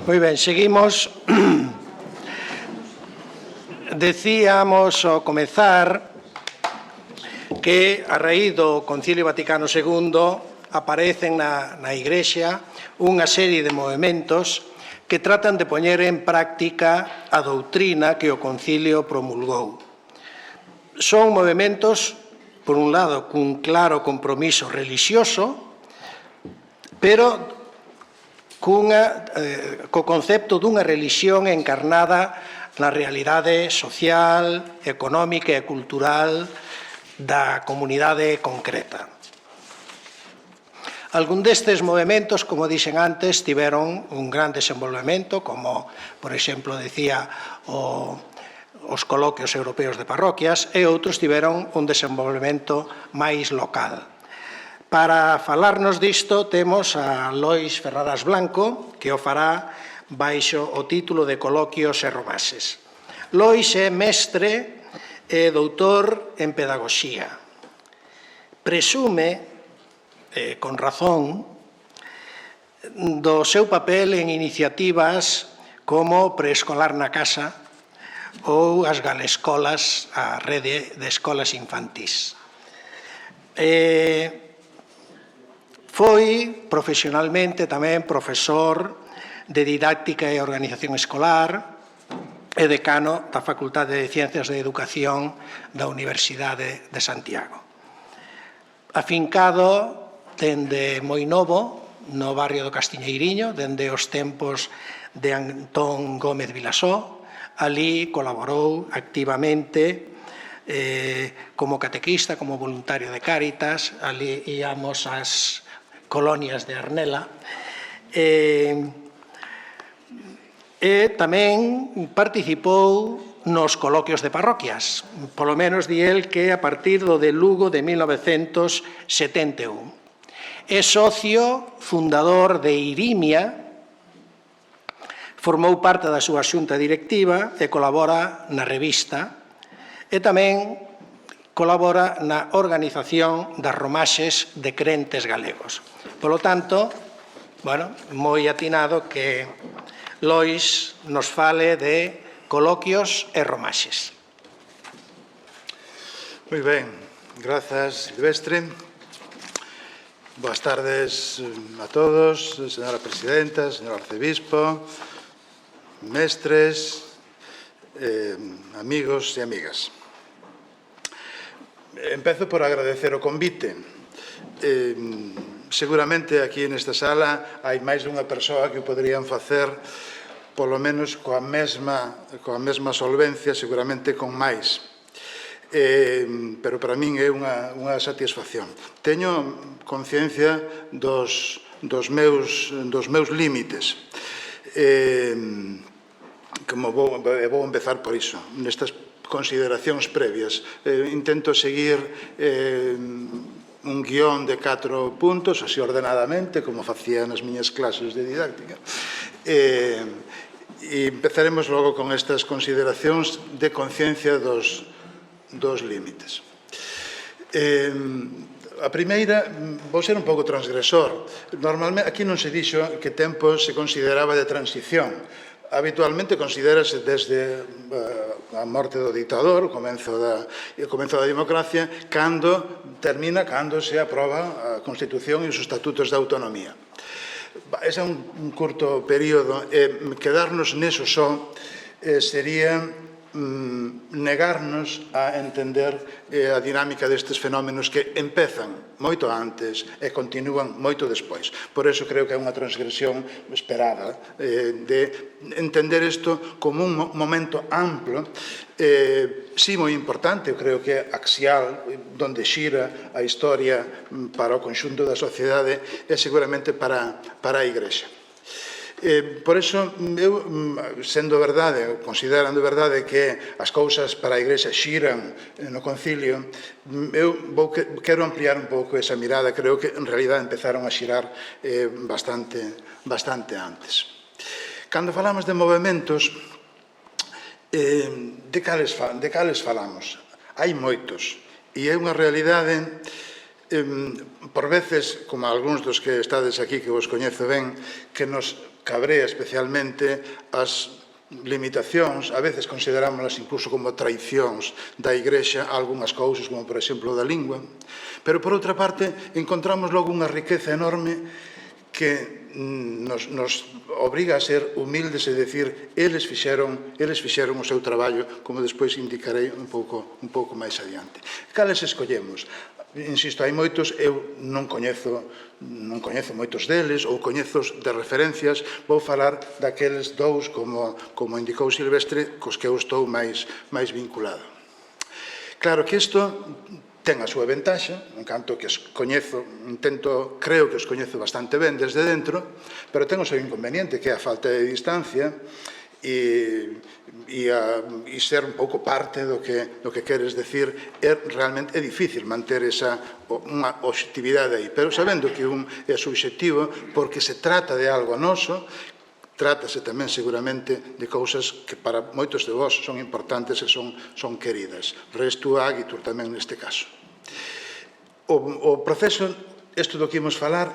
Moi ben, seguimos. Decíamos ao comezar que a raíz do Concilio Vaticano II aparecen na Igrexa unha serie de movementos que tratan de poñer en práctica a doutrina que o Concilio promulgou. Son movementos, por un lado, cun claro compromiso relixioso, pero co concepto dunha relixión encarnada na realidade social, económica e cultural da comunidade concreta. Algún destes movementos, como dixen antes, tiveron un gran desenvolvemento, como, por exemplo, decía os coloquios europeos de parroquias, e outros tiveron un desenvolvemento máis local. Para falarnos disto, temos a Lois Ferradas Blanco, que o fará baixo o título de Coloquios e Romases. Lois é mestre e doutor en Pedagogía. Presume, con razón, do seu papel en iniciativas como Preescolar na Casa ou as Galescolas, a rede de escolas infantís. Foi profesionalmente tamén profesor de didáctica e organización escolar e decano da Facultade de Ciencias de Educación da Universidade de Santiago. Afincado dende moi novo no barrio do Castiñeiriño, dende os tempos de Antón Gómez Vilasó, ali colaborou activamente como catequista, como voluntario de Cáritas, ali íamos ás colonias de Arnela, e tamén participou nos coloquios de parroquias, polo menos di el que a partir do de Lugo de 1971. É socio fundador de Irimia, formou parte da súa xunta directiva e colabora na revista e tamén colabora na organización das romaxes de crentes galegos. Polo tanto, moi atinado que Lois nos fale de coloquios e romaxes. Moi ben, grazas, Silvestre. Boas tardes a todos, señora presidenta, señor arcebispo, mestres, amigos e amigas. Empezo por agradecer o convite. Seguramente aquí nesta sala hai máis dunha persoa que o poderían facer polo menos coa mesma solvencia, seguramente con máis. Pero para min é unha satisfacción. Teño conciencia dos meus límites. Como vou empezar por iso, nestas consideracións previas. Intento seguir un guión de 4 puntos, así ordenadamente, como facía nas miñas clases de didáctica. E empezaremos logo con estas consideracións de conciencia dos límites. A primeira, vou ser un pouco transgresor. Normalmente, aquí non se dixo que tempo se consideraba de transición. Habitualmente considérase desde a morte do dictador, o comezo da democracia, cando se aproba a Constitución e os estatutos de autonomía. Ese é un curto período, e quedarnos neso só sería negarnos a entender a dinámica destes fenómenos que empezan moito antes e continúan moito despois. Por eso creo que é unha transgresión esperada de entender isto como un momento amplo, si moi importante, eu creo que é axial, donde xira a historia para o conxunto da sociedade e seguramente para a Igrexa. Por iso, eu, sendo verdade, considerando verdade que as cousas para a Igrexa xiran no concilio, eu quero ampliar un pouco esa mirada. Creo que, en realidad, empezaron a xirar bastante antes. Cando falamos de movementos, de cales falamos? Hai moitos, e é unha realidade por veces, como algúns dos que estades aquí, que vos coñezo ben, que nos cabrea especialmente as limitacións, a veces considerámolas incluso como traicións da Igrexa a algunhas cousas, como por exemplo da lingua, pero por outra parte encontramos logo unha riqueza enorme que nos obriga a ser humildes e decir eles fixeron o seu traballo, como despois indicarei un pouco máis adiante. Cales escollemos? Insisto, hai moitos, eu non coñezo moitos deles, ou coñezo de referencias, vou falar daqueles dous, como indicou Silvestre, cos que eu estou máis vinculado. Claro que isto ten a súa ventaxa, en canto que os coñezo, creo que os coñezo bastante ben desde dentro, pero ten o seu inconveniente, que é a falta de distancia, e ser un pouco parte do que queres decir. Realmente é difícil manter unha obxectividade aí, pero sabendo que un é subxectivo porque se trata de algo noso, trátase tamén seguramente de cousas que para moitos de vós son importantes e son queridas. Restu Agitur tamén neste caso. O proceso, isto do que imos falar,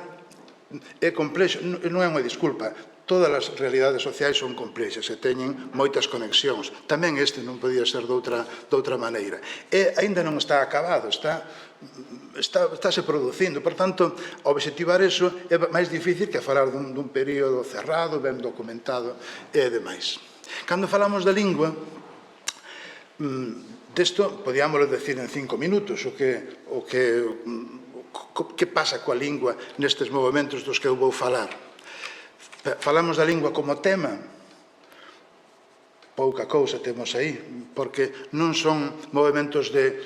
é complexo, non é unha disculpa. Todas as realidades sociais son complexas e teñen moitas conexións. Tamén este non podía ser de outra maneira. E aínda non está acabado, estáse producindo. Por tanto, obxectivar iso é máis difícil que falar dun período cerrado, ben documentado e demais. Cando falamos da lingua, desto podíamoslo decir en 5 minutos, o que pasa coa lingua nestes movimentos dos que eu vou falar. Falamos da lingua como tema, pouca cousa temos aí, porque non son movimentos de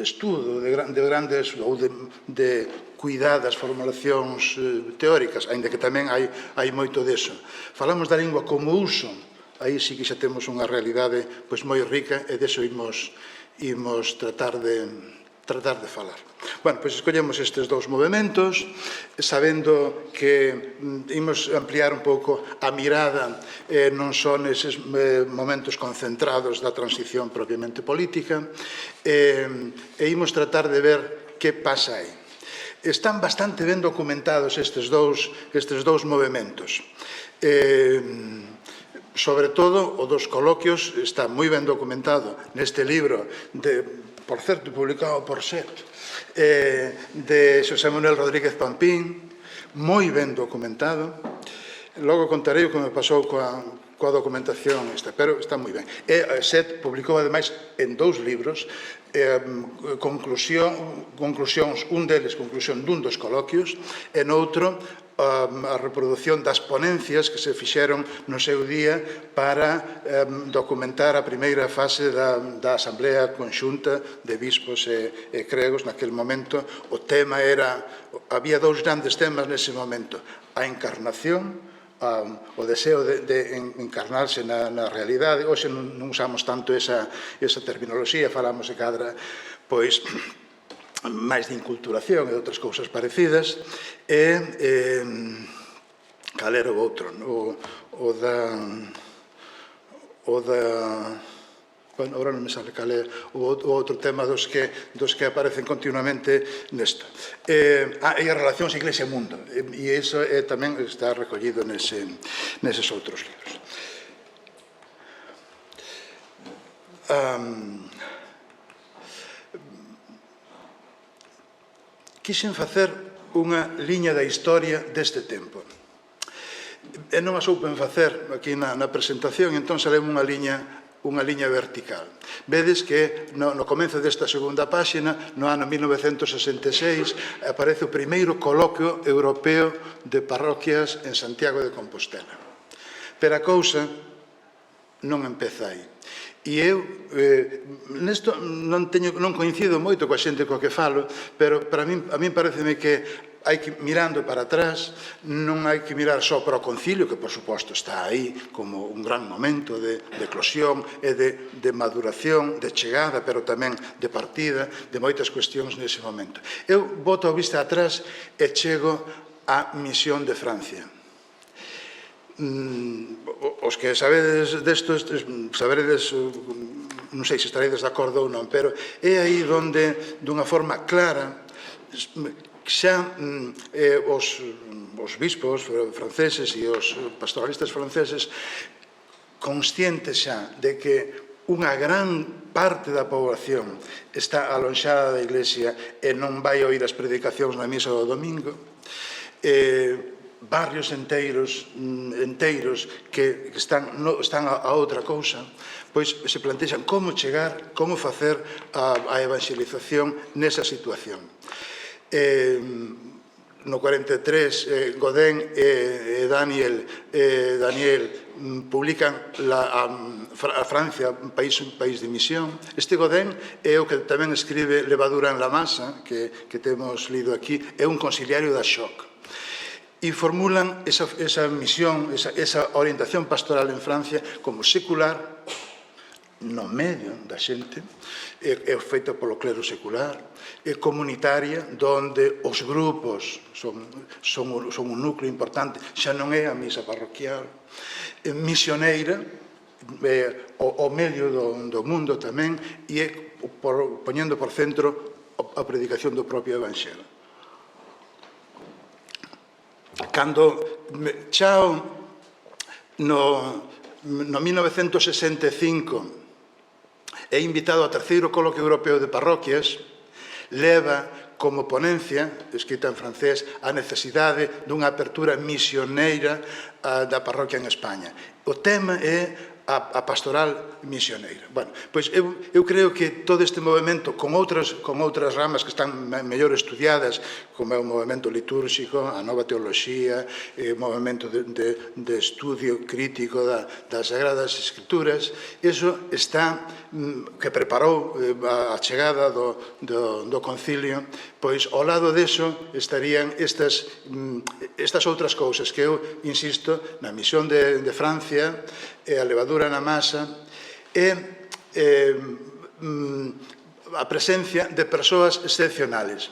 estudo, de grandes ou de cuidadas formulacións teóricas, aínda que tamén hai moito deso. Falamos da lingua como uso, aí sí que xa temos unha realidade moi rica e deso imos tratar de falar. Bueno, pois escollemos estes dous movimentos, sabendo que imos ampliar un pouco a mirada, non son eses momentos concentrados da transición propiamente política, e imos tratar de ver que pasa aí. Están bastante ben documentados estes dous movimentos. Sobre todo, o dos coloquios está moi ben documentado neste libro, por certo, publicado por SET, de Xosé Manuel Rodríguez Pampín, moi ben documentado. Logo contarei o que me pasou coa documentación esta, pero está moi ben. E SET publicou, ademais, en 2 libros, conclusións, un deles, conclusión dun dos coloquios, e noutro, a reproducción das ponencias que se fixeron no seu día para documentar a primeira fase da Asamblea Conxunta de Bispos e Cregos. Naquele momento o tema había 2 grandes temas nese momento: a encarnación, o deseo de encarnarse na realidade. Hoxe non usamos tanto esa terminoloxía, falamos de cadra, pois, máis de inculturación e de outras cousas parecidas, e cal era o outro, o da bueno, agora non me sale cal é o outro tema dos que aparecen continuamente nesto. E as relacións Iglesia-Mundo, e iso tamén está recollido neses outros libros. Quixen facer unha liña da historia deste tempo. E non a soupen facer aquí na presentación, entón saleu unha liña vertical. Vedes que no comenzo desta segunda páxina, no ano 1966, aparece o primeiro coloquio europeo de parroquias en Santiago de Compostela. Pero a cousa non empeza aí. E eu, nesto, non coincido moito coa xente coa que falo, pero a min pareceme que mirando para atrás, non hai que mirar só para o concilio, que por suposto está aí como un gran momento de eclosión e de maduración, de chegada, pero tamén de partida, de moitas cuestións nese momento. Eu boto a vista atrás e chego á misión de Francia. Os que sabedes desto, saberedes, non sei se estaredes de acordo ou non, pero é aí onde, dunha forma clara, xa os bispos franceses e os pastoralistas franceses, conscientes xa de que unha gran parte da poboación está alonxada da Iglesia e non vai oír as predicacións na misa do domingo, barrios enteiros que están a outra cousa, pois se plantexan como chegar, como facer a evangelización nesa situación. No 43, Godin e Daniel publican a Francia, un país de misión. Este Godin é o que tamén escribe Levadura en la masa, que temos lido aquí, é un conciliario da Shock. E formulan esa misión, esa orientación pastoral en Francia como secular, no medio da xente, é feita polo clero secular, é comunitaria, donde os grupos son un núcleo importante, xa non é a misa parroquial, misioneira, o medio do mundo tamén, e é poñendo por centro a predicación do propio Evanxelo. Cando Chao, no 1965, é invitado ao terceiro coloquio europeo de parroquias, leva como ponencia, escrita en francés, a necesidade dunha apertura misioneira da parroquia en España. O tema é a pastoral misioneira. Bueno, pois eu creo que todo este movimento, con outras ramas que están mellor estudiadas, como é o movimento litúrxico, a nova teoloxía, o movimento de estudio crítico das Sagradas Escrituras, iso está, que preparou a chegada do concilio, pois ao lado deso estarían estas outras cousas que eu insisto na misión de Francia, e a levadura na masa, e a presencia de persoas excepcionales.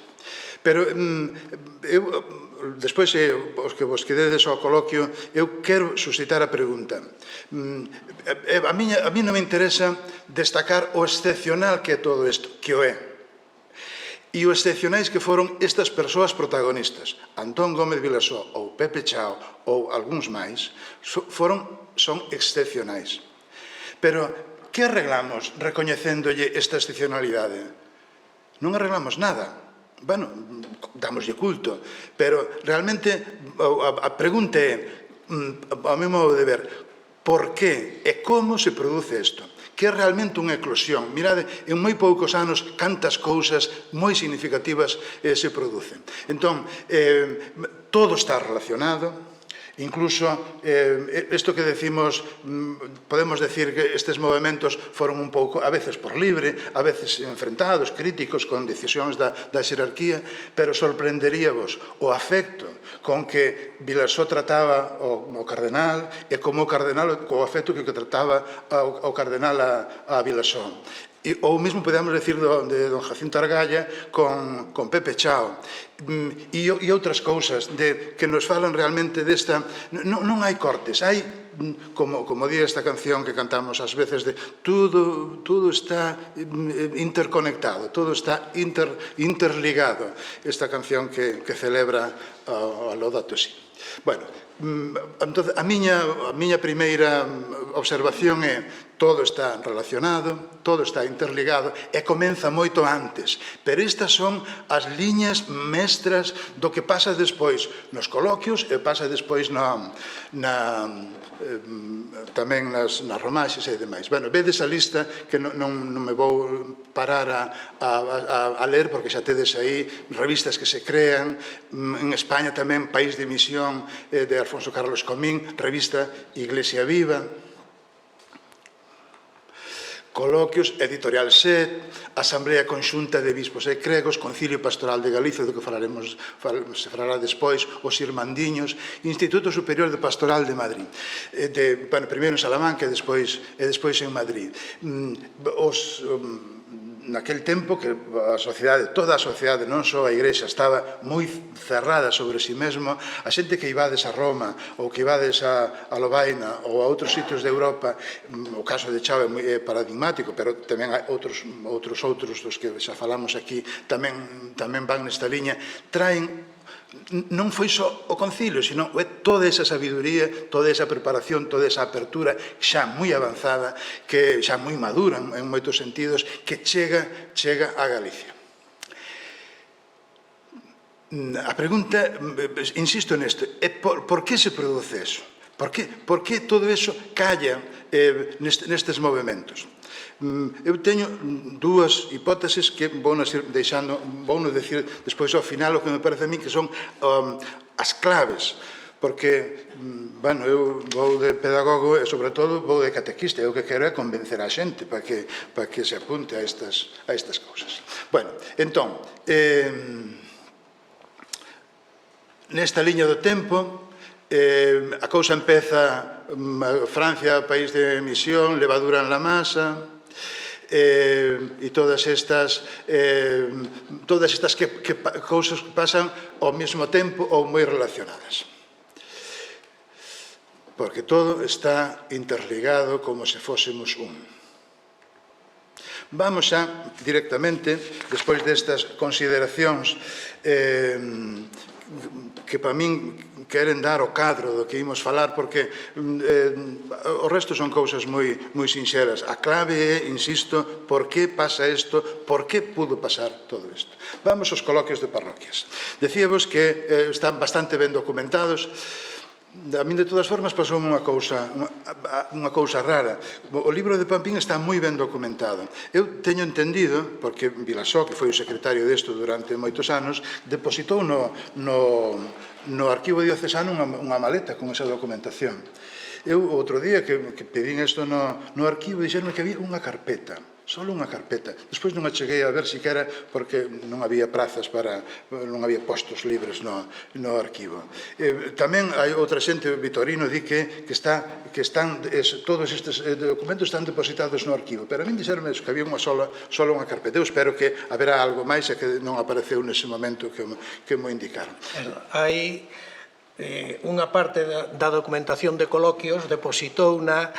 Pero despois, os que vos quededes ao coloquio, eu quero suscitar a pregunta. A mí non me interesa destacar o excepcional que é todo isto, que o é. E o excepcionais que foron estas persoas protagonistas, Antón Gómez Vilasó ou Pepe Chao ou algúns máis, son excepcionais. Pero, que arreglamos recoñecéndolle esta excepcionalidade? Non arreglamos nada. Bueno, damoslle culto, pero realmente a pregunta é, ao meu modo de ver, por que e como se produce isto? Que é realmente unha eclosión. Mirade, en moi poucos anos, cantas cousas moi significativas se producen. Entón, todo está relacionado. Incluso, isto que decimos, podemos decir que estes movimentos foron un pouco, a veces por libre, a veces enfrentados, críticos, con decisións da xerarquía, pero sorprenderíavos o afecto con que Vilasó trataba o cardenal e como o cardenal, o afecto que trataba o cardenal a Vilasó. Ou mesmo podemos decir de don Jacinto Argalla con Pepe Chao e outras cousas que nos falan realmente desta. Non hai cortes, hai, como di esta canción que cantamos ás veces, de todo está interconectado, todo está interligado, esta canción que celebra a Laudato Si. Bueno, entón, a miña primeira observación é todo está relacionado, todo está interligado e comeza moito antes. Pero estas son as liñas mestras do que pasa despois nos coloquios e pasa despois tamén nas romaxes e demais. Bueno, vedes a lista que non me vou parar a ler porque xa tedes aí revistas que se crean. En España tamén, País de Misión de Alfonso Carlos Comín, revista Iglesia Viva. Coloquios, Editorial SED, Asamblea Conxunta de Bispos e Cregos, Concilio Pastoral de Galicia, do que se falará despois, os Irmandiños, Instituto Superior de Pastoral de Madrid, primeiro en Salamanca e despois en Madrid. naquele tempo que a sociedade, toda a sociedade, non só a Igrexa, estaba moi cerrada sobre si mesmo, a xente que ibades a Roma ou que ibades a Lovaina ou a outros sitios de Europa, o caso de Chao é paradigmático, pero tamén hai outros dos que xa falamos aquí tamén van nesta liña, traen non foi só o concilio, sino toda esa sabiduría, toda esa preparación, toda esa apertura xa moi avanzada, que xa moi madura en moitos sentidos, que chega a Galicia. A pregunta, insisto nesto, é por que se produce eso? Por que todo eso calla nestes movimentos? Eu teño dúas hipóteses que vou decir despois ao final o que me parece a mí que son as claves, porque, bueno, eu vou de pedagogo e, sobre todo, vou de catequista, e o que quero é convencer a xente para que se apunte a estas cousas. Bueno, entón, nesta liña do tempo, a cousa empeza Francia, país de misión, levadura en la masa, e todas estas cousas que pasan ao mesmo tempo ou moi relacionadas. Porque todo está interligado como se fósemos un. Vamos xa directamente, despois destas consideracións que para min queren dar o cadro do que imos falar, porque o resto son cousas moi sinxeras. A clave é, insisto, por que pasa isto, por que pudo pasar todo isto. Vamos aos coloquios de parroquias. Decíamos que están bastante ben documentados. A min, de todas formas, pasou unha cousa rara. O libro de Pampín está moi ben documentado. Eu teño entendido, porque Vilasó, que foi o secretario desto durante moitos anos, depositou no arquivo diocesano unha maleta con esa documentación. Eu, outro día, que pedín isto no arquivo, dixeron que había unha carpeta, só unha carpeta. Despois non a cheguei a ver siquera porque non había prazas non había postos libres no arquivo. Tamén hai outra xente, Vitorino, di que todos estes documentos están depositados no arquivo, pero a min dixeron que había só unha carpeta. Eu espero que haberá algo máis e que non apareceu nese momento que mo indicaron. Hai unha parte da documentación de coloquios depositou na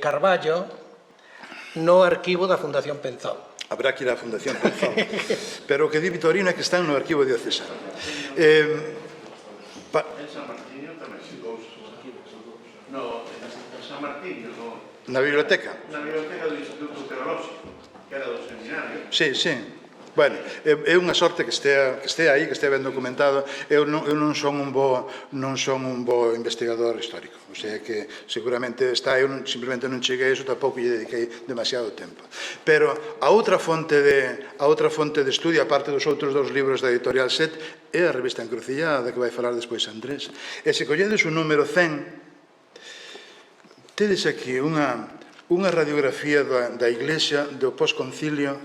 Carballo no arquivo da Fundación Penzón. Habrá que ir á Fundación Penzón. Pero o que di Vitorino é que están no arquivo diocesano. En San Martiño tamén se dous arquivos. En San Martiño, na biblioteca? Na biblioteca do Instituto Teolóxico, que era do seminario. Sí. Bueno, é unha sorte que estea aí, que estea ben documentado. Eu non son un bo investigador histórico. O sea que seguramente está, eu simplemente non cheguei a iso, tampouco lle dediquei demasiado tempo. Pero a outra fonte de estudio, aparte dos outros dous libros da editorial SET, é a revista Encrucillada, que vai falar despois Andrés. E se colledes o número 100, tedes aquí unha radiografía da Iglesia do posconcilio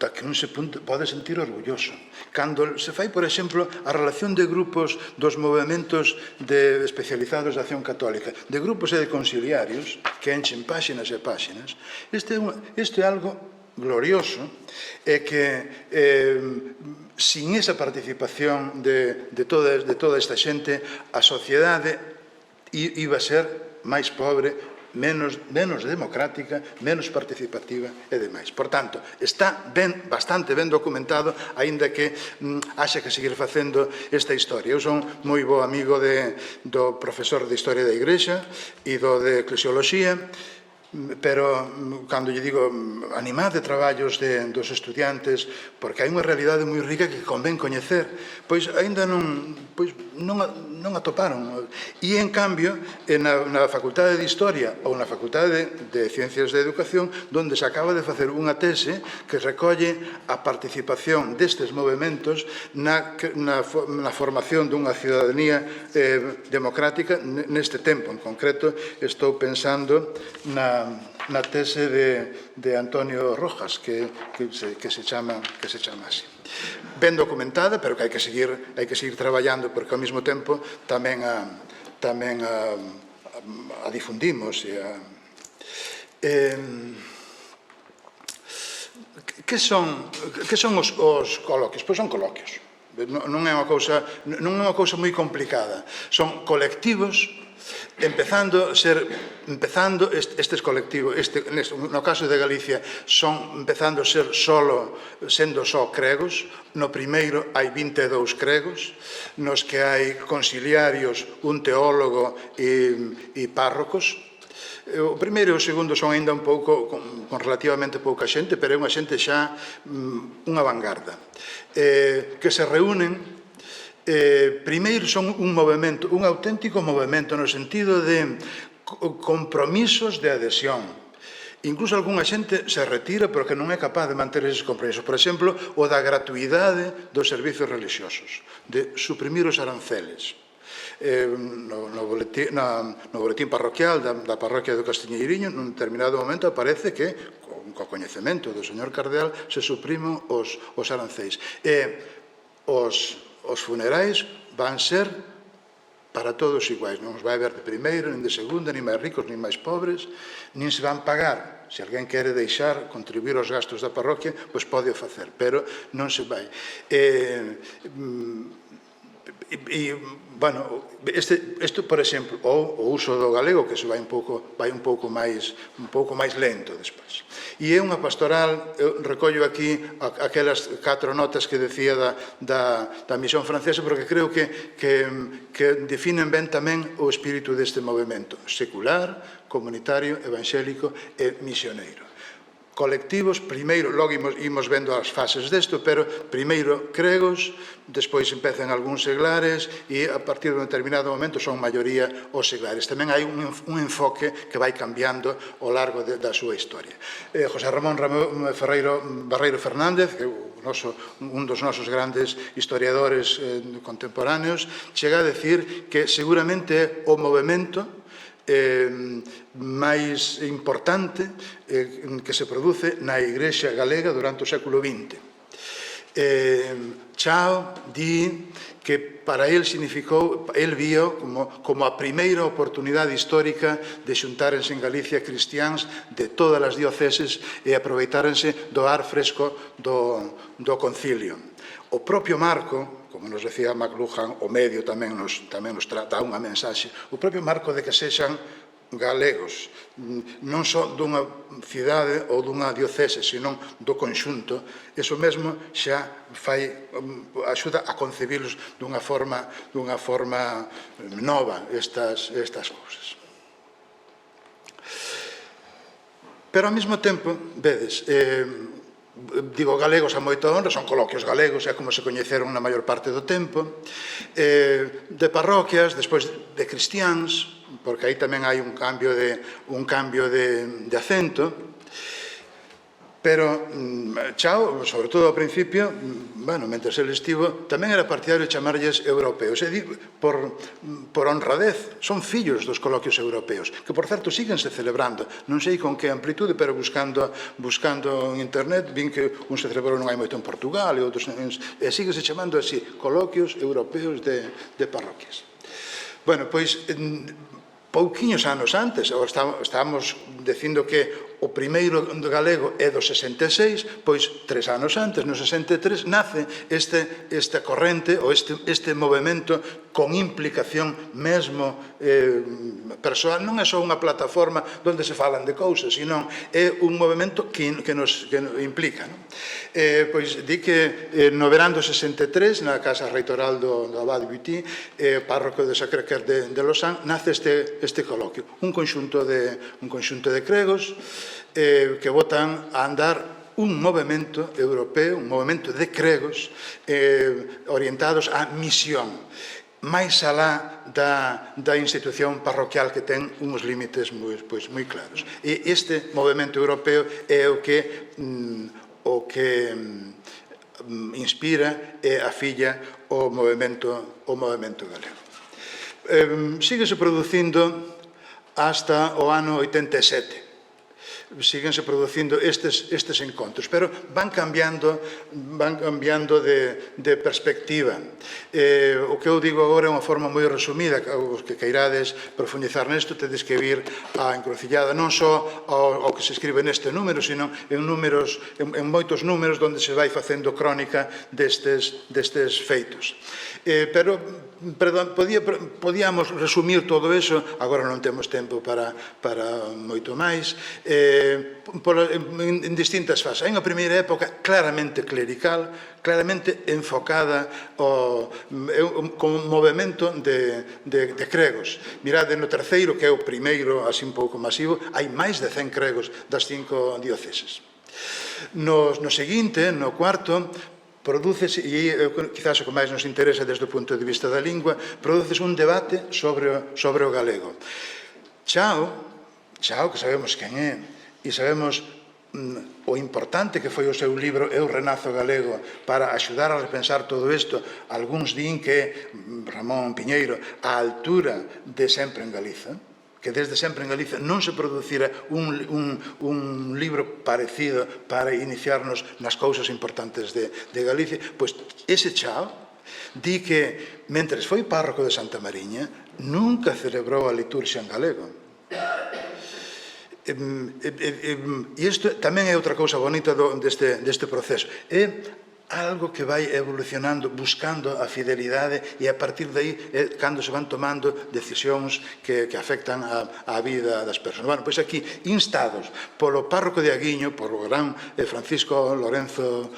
da que non se pode sentir orgulloso. Cando se fai, por exemplo, a relación de grupos dos movimentos especializados de acción católica, de grupos e de conciliarios, que enchen páxinas e páxinas, isto é algo glorioso, é que sin esa participación de toda esta xente, a sociedade iba a ser máis pobre, menos democrática, menos participativa e demais. Por tanto, está bastante ben documentado, aínda que haxa que seguir facendo esta historia. Eu son moi bo amigo do profesor de Historia da Igrexa e do de Eclesioloxía, pero cando lle digo animade traballos dos estudiantes, porque hai unha realidade moi rica que convén coñecer, pois aínda non atoparon. E, en cambio, na Facultade de Historia ou na Facultade de Ciencias de Educación, onde se acaba de facer unha tese que recolle a participación destes movimentos na formación dunha ciudadanía democrática neste tempo. En concreto, estou pensando na tese de Antonio Rojas, que se chama así. Ben documentada, pero que hai que seguir traballando, porque ao mesmo tempo tamén a difundimos. Que son os coloquios? Pois son coloquios. Non é unha cousa moi complicada. Son colectivos empezando estes colectivos, no caso de Galicia, son empezando a ser sendo só cregos. No primeiro hai 22 cregos, nos que hai conciliarios, un teólogo e párrocos. O primeiro e o segundo son ainda un pouco, con relativamente pouca xente, pero é unha xente xa unha vanguarda, que se reúnen. Primeiro son un movimento, un auténtico movimento no sentido de compromisos de adhesión. Incluso algunha xente se retira porque non é capaz de manter eses compromisos. Por exemplo, o da gratuidade dos servizos religiosos, de suprimir os aranceles. No boletín parroquial da parroquia do Castiñeiriño, nun determinado momento aparece que, co coñecemento do señor cardeal, se suprimen os aranceis. Os funerais van ser para todos iguais. Non os vai haber de primeira, nin de segunda, nin máis ricos, nin máis pobres, nin se van pagar. Se alguén quere deixar, contribuir aos gastos da parroquia, pois pode o facer, pero non se vai. Bueno, isto, por exemplo, o uso do galego, que se vai un pouco máis lento despois. E é unha pastoral, eu recollo aquí aquelas 4 notas que decía da misión francesa, porque creo que definen ben tamén o espírito deste movimento: secular, comunitario, evangélico e misioneiro. Colectivos, primeiro, logo imos vendo as fases desto, pero primeiro cregos, despois empezan algúns seglares e a partir de un determinado momento son maioría os seglares. Tamén hai un enfoque que vai cambiando ao largo da súa historia. José Ramón Barreiro Fernández, que é un dos nosos grandes historiadores contemporáneos, chega a decir que seguramente o movimento máis importante que se produce na Igrexa galega durante o século XX. Chao di que para él significou, él vio como a primeira oportunidade histórica de xuntárense en Galicia cristiáns de todas as dioceses e aproveitárense do ar fresco do concilio. O propio Marco, como nos decía McLuhan, o medio tamén nos trata unha mensaxe, o propio marco de que sexan galegos, non só dunha cidade ou dunha diocese, senón do conxunto, iso mesmo xa axuda a concebilos dunha forma nova estas cousas. Pero ao mesmo tempo, vedes, digo galegos a moita honra, son coloquios galegos, é como se coñeceron na maior parte do tempo, de parroquias, despois de cristiáns, porque aí tamén hai un cambio de acento, pero Chao, sobre todo ao principio, mentre ele estivo, tamén era partidario de chamarlles europeos, e digo, por honradez, son fillos dos coloquios europeos, que, por certo, síguense celebrando, non sei con que amplitude, pero buscando en internet, vin que un se celebrou non hai moito en Portugal, e outros, e síguense chamando así, coloquios europeos de parroquias. Bueno, pois, pouquiños anos antes, estábamos dicindo que o primeiro galego é do 66, pois 3 anos antes, no 63, nace esta corrente ou este movimento con implicación mesmo persoal. Non é só unha plataforma onde se falan de cousas, senón é un movimento que nos implica. Pois di que no verán do 63, na casa reitoral do Abad Buty, párroco de Sacré-Cœur de Lausanne, nace este coloquio, un conxunto de cregos que botan a andar un movimento europeo, un movimento de cregos orientados á misión, máis alá da institución parroquial, que ten uns límites moi claros. E este movimento europeo é o que inspira e afilla o movimento galego. Síguese producindo hasta o ano 87. síguense producindo estes encontros, pero van cambiando de perspectiva. O que eu digo agora é unha forma moi resumida, os que queirades profundizar nesto, tedes que vir á encrucillada, non só ao que se escribe neste número, sino en moitos números onde se vai facendo crónica destes feitos. Pero podíamos resumir todo eso, agora non temos tempo para moito máis, en distintas fases. Hai unha primeira época claramente clerical, claramente enfocada como movimento de cregos. Mirade no terceiro, que é o primeiro, así un pouco masivo, hai máis de 100 cregos das 5 dioceses. No seguinte, no cuarto, prodúcese, e quizás o que máis nos interesa desde o punto de vista da lingua, prodúcese un debate sobre o galego. Chao, que sabemos quen é, e sabemos o importante que foi o seu libro Eu Renazo Galego para axudar a repensar todo isto. Algúns din que Ramón Piñeiro, á altura de Sempre en Galiza, que desde Sempre en Galiza non se producira un libro parecido para iniciarnos nas cousas importantes de Galicia. Pois ese Chao di que, mentres foi párroco de Santa Mariña, nunca celebrou a liturxia en galego. E isto tamén é outra cousa bonita deste proceso. É algo que vai evolucionando, buscando a fidelidade, e a partir de aí é cando se van tomando decisións que afectan a vida das persoas. Bueno, pois aquí, instados polo párroco de Aguiño, polo gran Francisco Lorenzo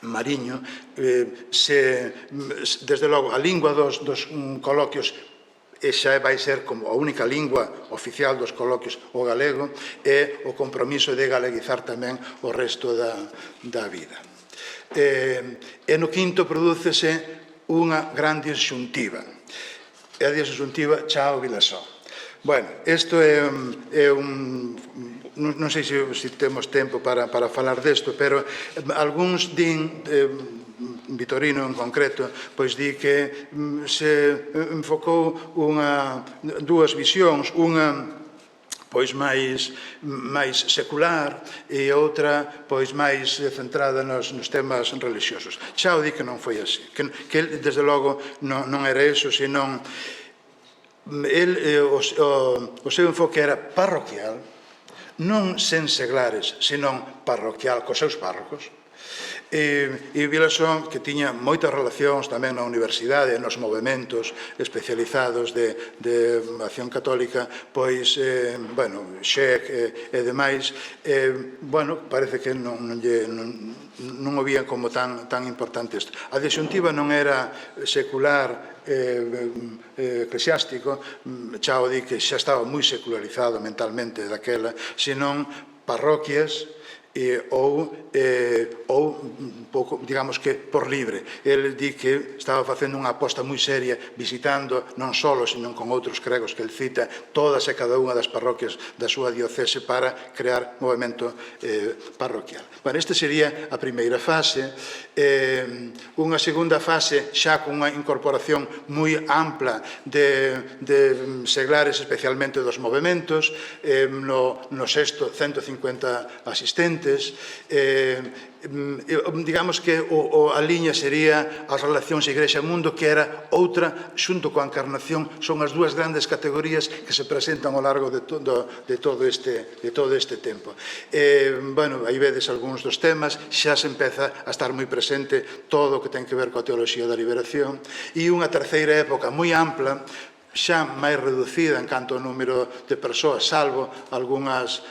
Mariño, desde logo, a lingua dos coloquios e xa vai ser como a única lingua oficial dos coloquios o galego, e o compromiso de galeguizar tamén o resto da vida. E no quinto prodúcese unha gran disxuntiva. E a disxuntiva Chao Vilasó. Bueno, isto é un... Non sei se temos tempo para falar desto, pero algúns din... Vitorino en concreto, pois di que se enfocou dúas visións, unha pois máis secular e outra pois máis centrada nos temas religiosos. Chao di que non foi así, que desde logo non era eso, senón o seu enfoque era parroquial, non sen seglares, senón parroquial cos seus párrocos. E Vilasó, que tiña moitas relacións tamén na universidade, nos movimentos especializados de acción católica, pois, bueno, Xec e demais, bueno, parece que non o vían como tan importante isto. A disxuntiva non era secular, eclesiástico. Chao di que xa estaba moi secularizado mentalmente daquela, senón parroquias, ou pouco, digamos que por libre. El di que estaba facendo unha aposta moi seria, visitando non só, senón con outros cregos que el cita, todas e cada unha das parroquias da súa diocese para crear movimento parroquial. Bueno, esta sería a primeira fase. Unha segunda fase xa con unha incorporación moi ampla de seglares, especialmente dos movimentos, no sexto 150 asistentes. Digamos que a liña sería as relacións Igrexa-Mundo, que era outra, xunto coa Encarnación, son as dúas grandes categorías que se presentan ao largo de todo este tempo. Bueno, aí vedes algúns dos temas, xa se empeza a estar moi presente todo o que ten que ver coa teoloxía da liberación, e unha terceira época moi ampla, xa máis reducida en canto ao número de persoas, salvo algunhas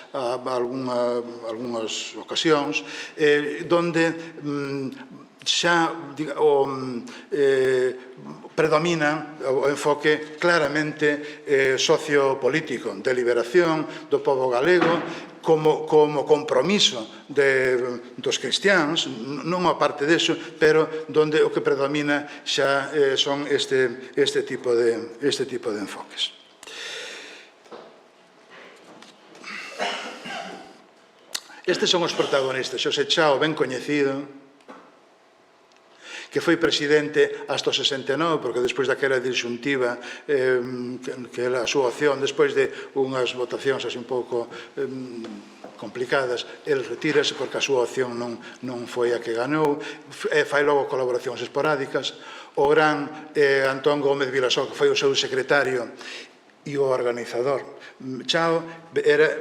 ocasións, donde xa predomina o enfoque claramente sociopolítico de liberación do pobo galego, como compromiso dos cristiáns, non a parte deso, pero donde o que predomina xa son este tipo de enfoques. Estes son os protagonistas. Xosé Chao, ben coñecido, que foi presidente hasta o 69, porque despois daquela disxuntiva que era a súa opción, despois de unhas votacións así un pouco complicadas, el retírase porque a súa opción non foi a que ganou, fai logo colaboracións esporádicas. O gran Antón Gómez Vilasó, que foi o seu secretario e o organizador. Chao era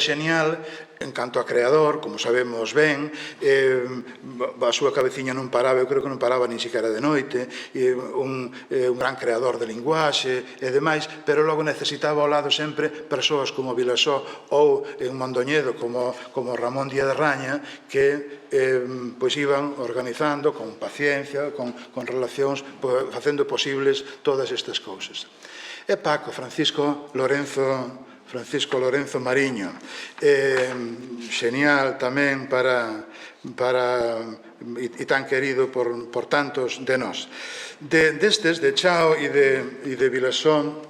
xenial en canto a creador, como sabemos ben, a súa cabeciña non paraba, eu creo que non paraba nin siquiera de noite, un gran creador de linguaxe e demais, pero logo necesitaba ao lado sempre persoas como Vilasó ou en Mondoñedo como Ramón Díaz de Raña, que pois iban organizando con paciencia, con relacións, facendo posibles todas estas cousas. E Paco, Francisco Lorenzo Mariño, xenial tamén e tan querido por tantos de nós. Destes, de Chao e de Vilasó,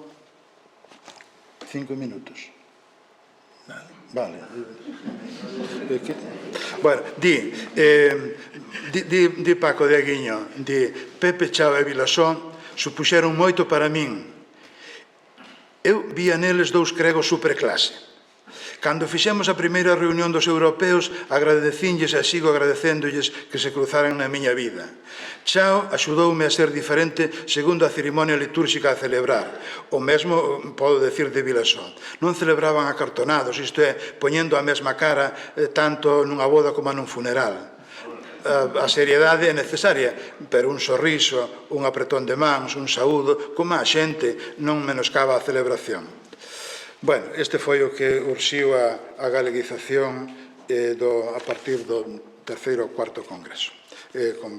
5 minutos. Vale. Bueno, di Paco de Aguiño, di Pepe, Chao e Vilasó supuxeron moito para min. Eu vía neles dous cregos superclase. Cando fixemos a primeira reunión dos europeos, agradecinlles e sigo agradecéndolles que se cruzaran na miña vida. Chao axudoume a ser diferente segundo a cerimonia litúrxica a celebrar. O mesmo podo decir de Vilasó. Non celebraban acartonados, isto é, poñendo a mesma cara tanto nunha boda como nun funeral. A seriedade é necesaria, pero un sorriso, un apretón de mans, un saúdo, como a xente non menoscaba a celebración. Bueno, este foi o que urxiu a galeguización a partir do terceiro ou cuarto congreso, con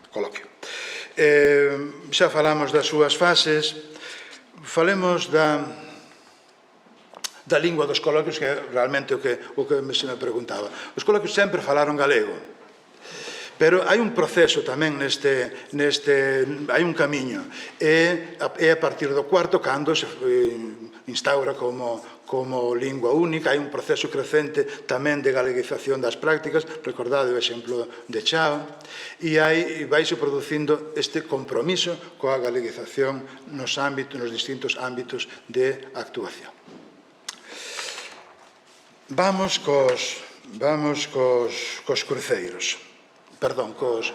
coloquio. Xa falamos das súas fases, falemos da lingua dos coloquios, que é realmente o que se me preguntaba. Os coloquios sempre falaron galego, pero hai un proceso tamén hai un camiño, e a partir do cuarto, cando se instaura como lingua única, hai un proceso crecente tamén de galeguización das prácticas, recordade o exemplo de Chao, e vaise producindo este compromiso coa galeguización nos distintos ámbitos de actuación. Vamos cos cruceiros, perdón, cos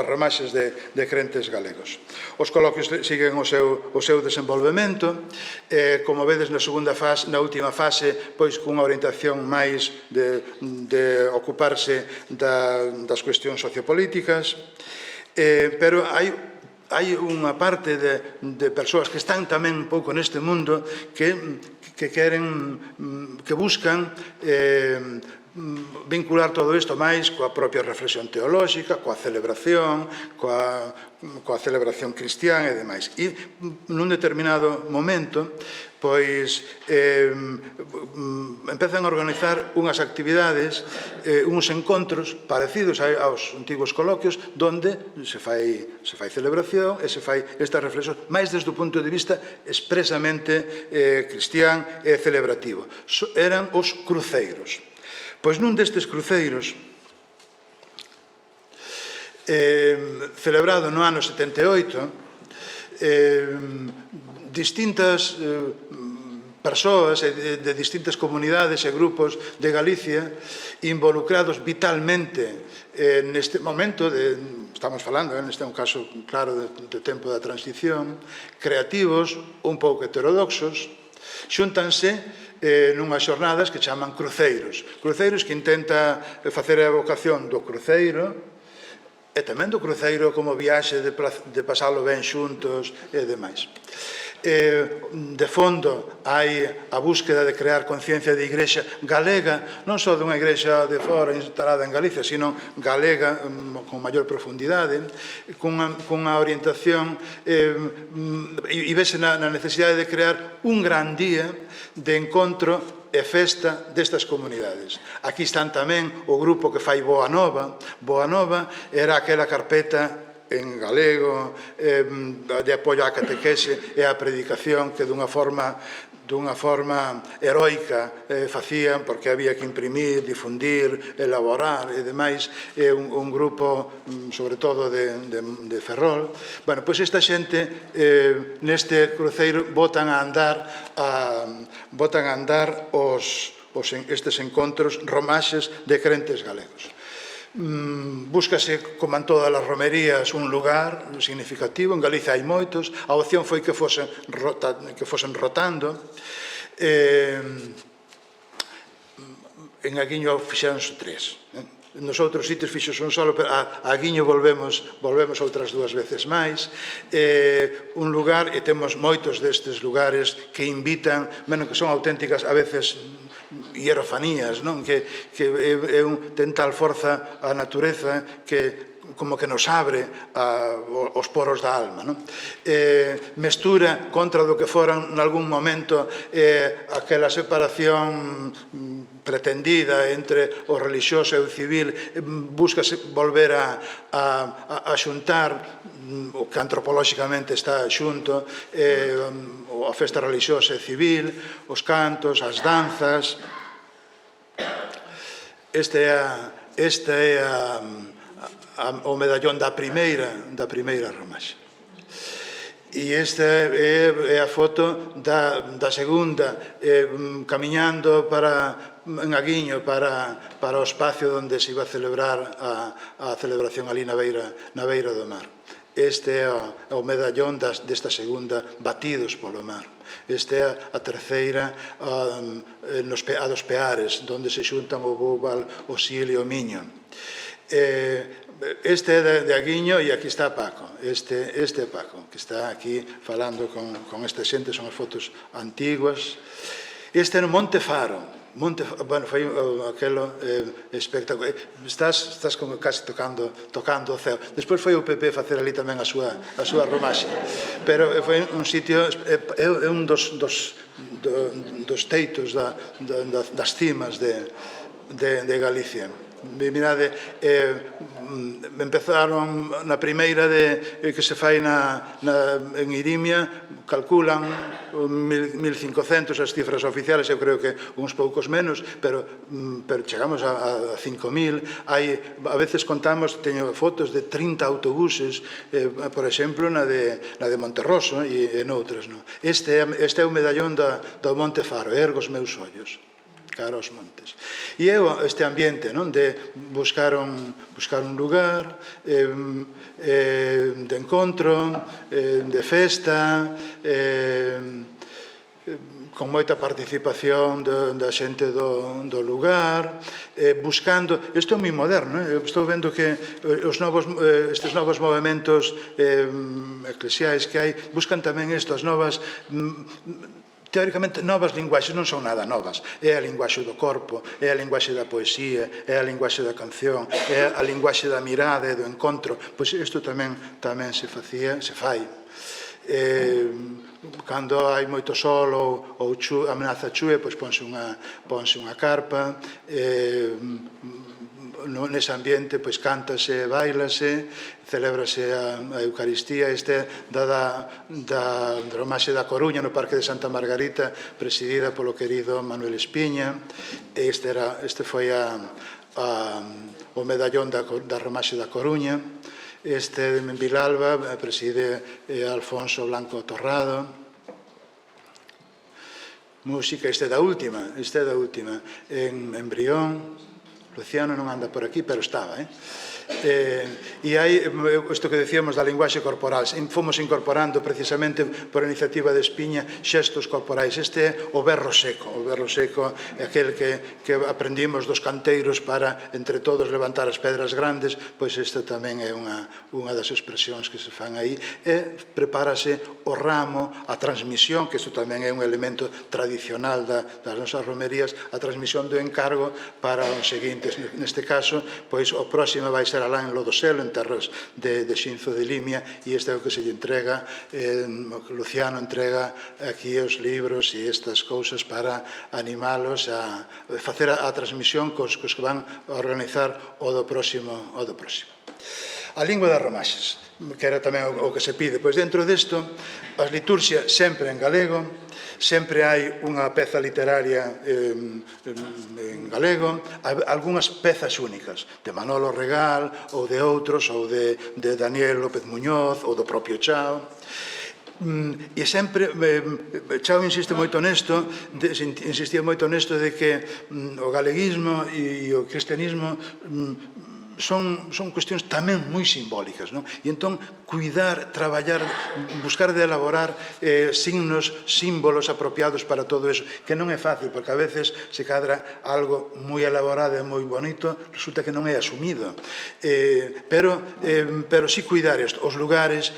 remaxes de crentes galegos. Os coloquios siguen o seu desenvolvemento, como vedes na última fase, pois cunha orientación máis de ocuparse das cuestións sociopolíticas, pero hai unha parte de persoas que están tamén un pouco neste mundo que buscan vincular todo isto máis coa propia reflexión teolóxica, coa celebración cristián e demais. E nun determinado momento, pois empezan a organizar unhas actividades, uns encontros parecidos aos antigos coloquios, donde se fai celebración e se fai esta reflexión, máis desde o punto de vista expresamente cristián e celebrativo. Eran os cruceiros. Pois nun destes cruceiros, celebrado no ano 78, distintas persoas de distintas comunidades e grupos de Galicia involucrados vitalmente neste momento, estamos falando, neste é un caso claro de tempo da transición, creativos, un pouco heterodoxos, xúntanse nunhas xornadas que chaman cruceiros que intenta facer a evocación do cruceiro e tamén do cruceiro como viaxe de pasalo ben xuntos e demais. De fondo hai a búsqueda de crear conciencia de igrexa galega, non só dunha igrexa de fora instalada en Galicia, sino galega con maior profundidade, cunha orientación e vese na necesidade de crear un gran día de encontro e festa destas comunidades. Aquí están tamén o grupo que fai Boa Nova. Boa Nova era aquela carpeta en galego, de apoio á catequese e á predicación que dunha forma heroica facían, porque había que imprimir, difundir, elaborar e demais, un grupo, sobre todo de Ferrol. Bueno, pois esta xente neste cruceiro botan a andar estes encontros romaxes de crentes galegos. Búscase, como en todas as romerías, un lugar significativo. En Galicia hai moitos. A opción foi que fosen rotando. En Aguiño fixéronse 3. Nos outros sitios fixose un solo, pero a Aguiño volvemos outras 2 veces máis. Un lugar, e temos moitos destes lugares que invitan, que son auténticas, a veces, hierofanías, non? Que ten tal forza a natureza que como que nos abre os poros da alma, non? Mestura contra do que foran nalgún momento aquela separación pretendida entre o religioso e o civil. Búscase volver a xuntar o que antropolóxicamente está xunto, a festa religiosa e civil, os cantos, as danzas. Este é o medallón da primeira romaxe. E esta é a foto da segunda, camiñando en Aguiño para o espacio onde se iba a celebrar a celebración ali na beira do mar. Este é o medallón desta segunda, batidos polo mar. Esta é a terceira, a dos Peares, onde se xuntan o Búbal, o Sil e o Miño. Este é de Aguiño e aquí está Paco. Este é Paco, que está aquí falando con esta xente, son as fotos antiguas. Este é no Monte Faro. Bueno, foi aquelo espectáculo. Estás como casi tocando o ceo. Despois foi o PP facer ali tamén a súa romaxe. Pero foi un sitio, é un dos teitos das cimas de Galicia. Mirade, empezaron na primeira que se fai en Irimia, calculan 1.500 as cifras oficiales, eu creo que uns poucos menos, pero chegamos a 5.000. A veces contamos, teño fotos de 30 autobuses, por exemplo, na de Monterroso e noutras. Este é o medallón do Monte Faro, ergo os meus ollos cara aos montes. E é este ambiente de buscar un lugar de encontro, de festa, con moita participación da xente do lugar, buscando... Isto é moi moderno, estou vendo que estes novos movimentos eclesiais que hai buscan tamén isto, as novas... Teóricamente, novas linguaxes non son nada novas. É a linguaxe do corpo, é a linguaxe da poesía, é a linguaxe da canción, é a linguaxe da mirada e do encontro. Pois isto tamén se fai. Cando hai moito sol ou amenaza chuvia, pois ponse unha carpa. Nese ambiente, pois cántase, bailase, celébrase a Eucaristía. Este da romaxe da Coruña no Parque de Santa Margarita, presidida polo querido Manuel Espiña. Este foi o medallón da romaxe da Coruña. Este de Vilalba preside Alfonso Blanco Torrado. Música, este é da última, en Brión. Luciano non anda por aquí, pero estaba, E hai isto que decíamos da linguaxe corporal. Fomos incorporando precisamente por iniciativa de Espiña xestos corporais. Este é o berro seco. O berro seco é aquel que aprendimos dos canteiros para entre todos levantar as pedras grandes. Pois isto tamén é unha das expresións que se fan aí. E prepárase o ramo, a transmisión, que isto tamén é un elemento tradicional das nosas romerías, a transmisión do encargo para os seguintes. Neste caso, pois o próximo vai ser alá en Lodoselo, en terras de Xinzo de Limia, e este é o que se lle entrega. Luciano entrega aquí os libros e estas cousas para animalos a facer a transmisión cos que van a organizar o do próximo. A lingua das romaxes, que era tamén o que se pide. Pois dentro desto, as liturxias sempre en galego, sempre hai unha peza literaria en galego, algunhas pezas únicas, de Manolo Regal, ou de outros, ou de Daniel López Muñoz, ou do propio Chao. E sempre, Chao insistía moito nesto de que o galeguismo e o cristianismo son cuestións tamén moi simbólicas, non? E entón, cuidar, traballar, buscar de elaborar signos, símbolos apropiados para todo eso, que non é fácil, porque a veces se cadra algo moi elaborado e moi bonito, resulta que non é asumido. Pero sí cuidar isto, os lugares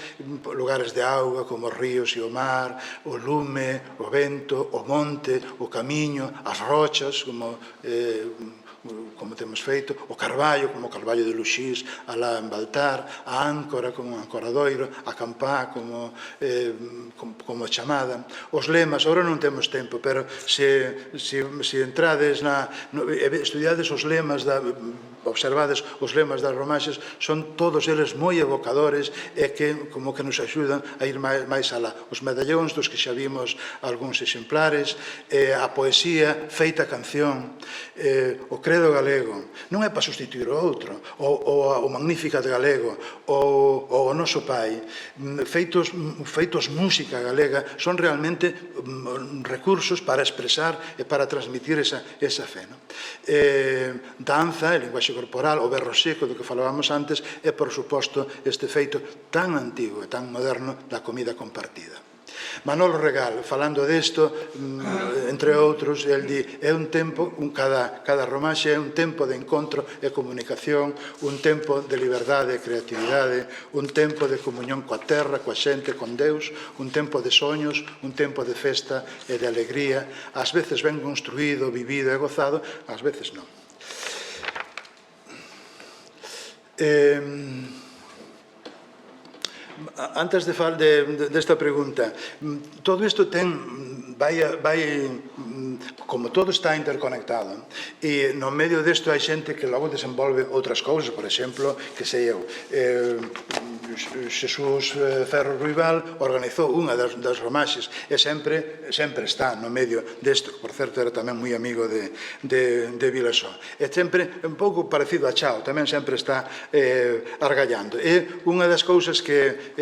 de auga, como os ríos e o mar, o lume, o vento, o monte, o camiño, as rochas, como temos feito, o carballo, como o carballo de Luxís, alá en Baltar, a áncora, como o ancoradoiro, a campá, como chamada. Os lemas, agora non temos tempo, pero se entrades estudiades os lemas, observades os lemas das romaxes, son todos eles moi evocadores e que como que nos axudan a ir máis alá. Os medallóns dos que xa vimos algúns exemplares, a poesía feita canción, o credo galego, non é para sustituir o outro, o Magnificat galego, o noso pai, feitos música galega, son realmente recursos para expresar e para transmitir esa fe. Danza, linguaxe corporal, o berro seco do que falábamos antes, e, por suposto, este feito tan antigo e tan moderno da comida compartida. Manolo Regal, falando desto, entre outros, el di, é un tempo, cada romaxe é un tempo de encontro e comunicación, un tempo de liberdade e creatividade, un tempo de comunión coa terra, coa xente, con Deus, un tempo de soños, un tempo de festa e de alegría, ás veces ben construído, vivido e gozado, ás veces non. Antes de falar desta pregunta, todo isto como todo está interconectado, e no medio desto hai xente que logo desenvolve outras cousas, por exemplo, que sei eu, Xesús Ferro Ruibal organizou unha das romaxes e sempre está no medio desto, que por certo era tamén moi amigo de Vilasó. É sempre un pouco parecido a Chao, tamén sempre está argallando. É unha das cousas que,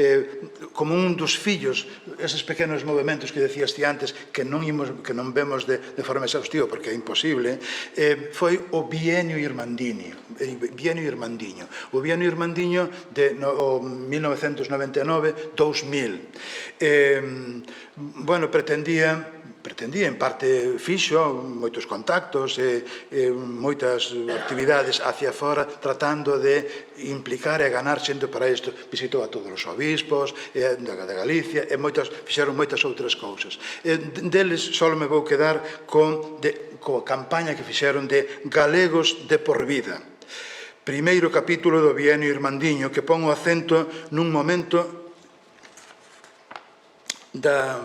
como un dos fillos, eses pequenos movimentos que decías ti antes, que non vemos de forma exhaustiva, porque é imposible, foi o bienio irmandiño. O bienio irmandiño de 1999-2000. Bueno, pretendía, en parte fixo, moitos contactos e moitas actividades hacia fora, tratando de implicar e ganar xente para isto. Visitou a todos os obispos de Galicia e fixeron moitas outras cousas. Deles só me vou quedar coa campaña que fixeron de Galegos de por vida. Primeiro capítulo do bienio irmandiño, que pon o acento nun momento da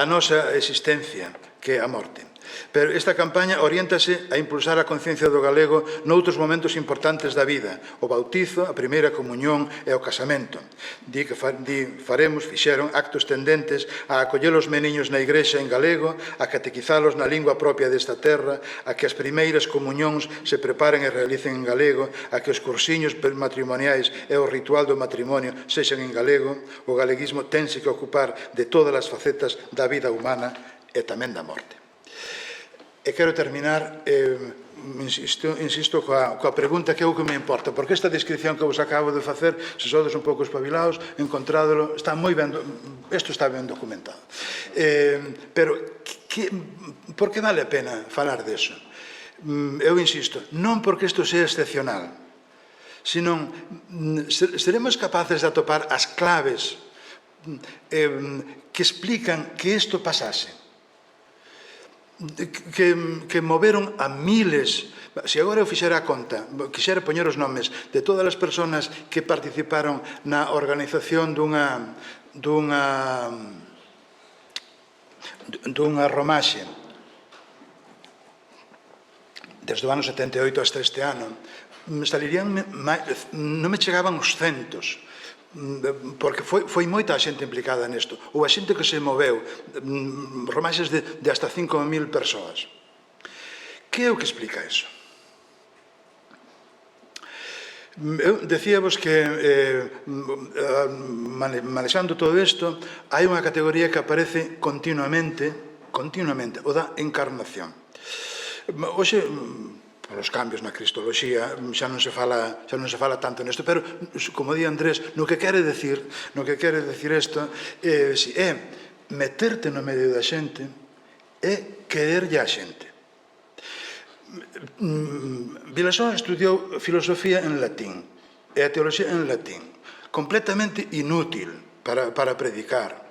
nosa existencia, que é a morte. Pero esta campaña oriéntase a impulsar a conciencia do galego noutros momentos importantes da vida, o bautizo, a primeira comunión e o casamento. Fixeron actos tendentes a acoller os meniños na igrexa en galego, a catequizalos na lingua propia desta terra, a que as primeiras comunións se preparen e realicen en galego, a que os cursiños matrimoniais e o ritual do matrimonio sexan en galego. O galeguismo tense que ocupar de todas as facetas da vida humana e tamén da morte. E quero terminar, insisto, coa pregunta que é o que me importa, porque esta descripción que vos acabo de facer, se sodes un pouco espabilados, encontrádelo, está moi ben, isto está ben documentado. Pero, por que vale a pena falar deso? Eu insisto, non porque isto sea excepcional, sino seremos capaces de atopar as claves que explican que isto pasase, que moveron a miles. Se agora eu fixera a conta, quixera poñer os nomes de todas as persoas que participaron na organización dunha romaxe desde o ano 78 hasta este ano, non me chegaban os centos, porque foi moita a xente implicada nesto, ou a xente que se moveu, romaxes de hasta 5.000 persoas. Que é o que explica iso? Eu decíavos que manexando todo isto hai unha categoría que aparece continuamente, o da encarnación. Hoxe, polos cambios na cristoloxía, xa non se fala tanto nesto, pero, como di Andrés, no que quere decir isto é meterte no medio da xente e quererlle a xente. Vilasó estudiou filosofía en latín e a teoloxía en latín, completamente inútil para predicar.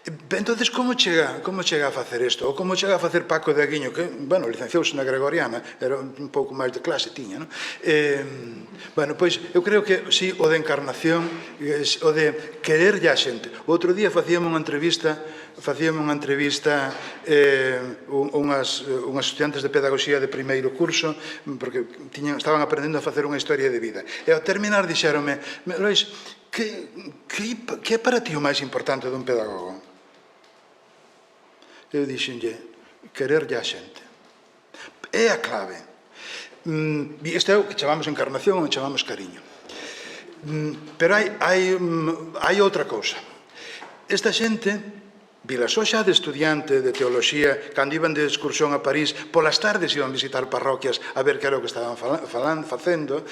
Entonces, como chega a facer isto? Ou como chega a facer Paco de Aguiño, que, bueno, licenciouse na Gregoriana, era un pouco máis de clase, tiña, non? Bueno, pois, eu creo que, sí, o de encarnación, o de quererlle a xente. Outro día facíamos unha entrevista unhas estudiantes de pedagogía de primeiro curso, porque estaban aprendendo a facer unha historia de vida. E ao terminar dixéronme, Lois, que é para ti o máis importante dun pedagogo? Eu dixenlle, quererlle a xente. É a clave. Isto é o que chamamos encarnación ou chamamos cariño. Pero hai outra cousa. Esta xente, Vilasó xa de estudiante de teoloxía, cando iban de excursión a París, polas tardes iban visitar parroquias a ver que era o que estaban facendo.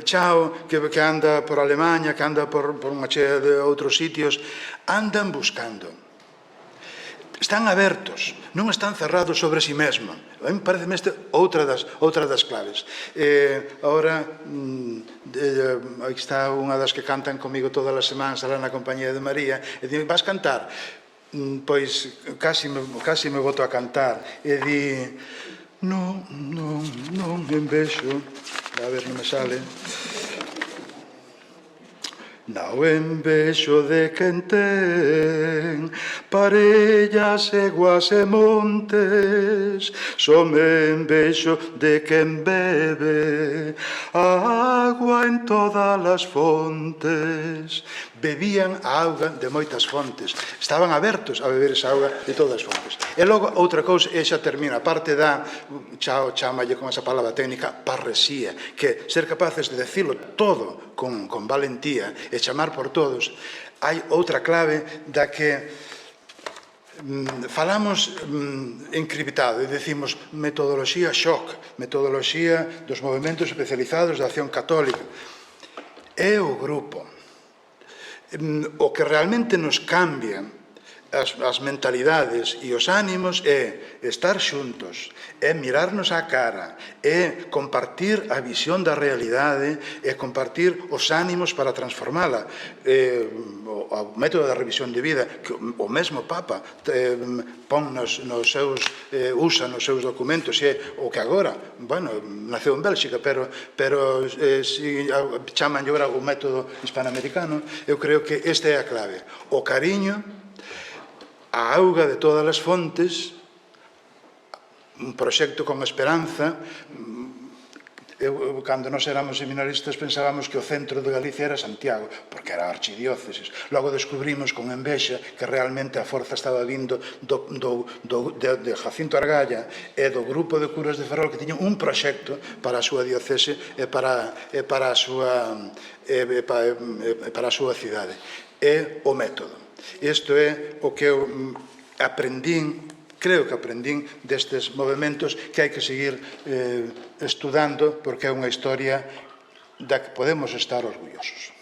Chao, que anda por Alemanha, que anda por unha chea de outros sitios, andan buscando. Están abertos, non están cerrados sobre si mesmo. A mí pareceme outra das claves. Agora, aquí está unha das que cantan comigo todas as semanas alá na compañía de María, e di, vas cantar? Pois casi me boto a cantar, e di, non envexo, a ver, non me sale. Non envexo de quen ten parellas, eguas e montes, só me envexo de quen bebe a agua en todas as fontes. Bebían a auga de moitas fontes, estaban abertos a beber esa auga de todas as fontes. E logo, outra cousa, e xa termina, a parte da, chamalle con esa palabra técnica, parresía, que ser capaces de decirlo todo con valentía e chamar por todos. Hai outra clave da que falamos encriptado e decimos metodoloxía shock, metodoloxía dos movementos especializados da acción católica. É o grupo. O que realmente nos cambia as mentalidades e os ánimos é estar xuntos, é mirarnos á cara, é compartir a visión da realidade, é compartir os ánimos para transformala. O método da revisión de vida, que o mesmo Papa usa nos seus documentos, é o que agora, bueno, naceu en Bélxica, pero chaman agora o método hispanoamericano. Eu creo que esta é a clave. O cariño, a auga de todas as fontes, un proxecto con esperanza. Cando nós éramos seminaristas pensábamos que o centro de Galicia era Santiago, porque era a archidiócesis. Logo descubrimos con envexa que realmente a forza estaba vindo de Jacinto Argalla e do grupo de curas de Ferrol, que tiñan un proxecto para a súa diocese e para a súa cidade. É o método. Isto é o que eu creo que aprendín destes movementos, que hai que seguir estudando, porque é unha historia da que podemos estar orgullosos.